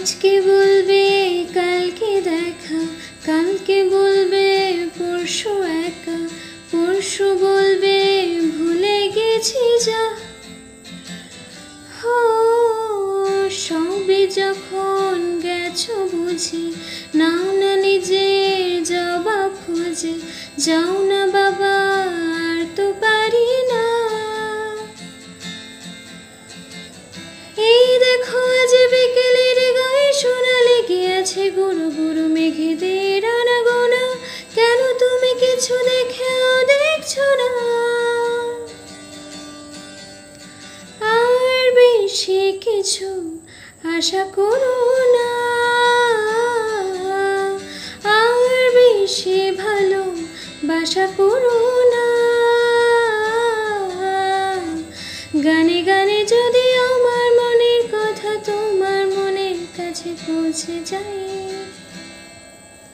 আজকে বলবে কালকে দেখা, কালকে বলবে পরশু একা, পরশু বলবে ভুলে গেছি যা। হো সবে যখন গেছো বুঝে, নাও না নিজের জবাব খুঁজে, যাও না বাবা আর তো পারি না। এই দেখো আজ বিকেলের গায়ে সোনা লেগে আছে গুরু গুরু মেঘেদের আনাগোনা, কেন তুমি কিছু দেখেও দেখছো না? আর বেশি কিছু আশা করো না, আর বেশি ভালো বাসা করো না। গানে গানে যদি আমার মনের কথা তোমার মনের কাছে পৌঁছে যায়,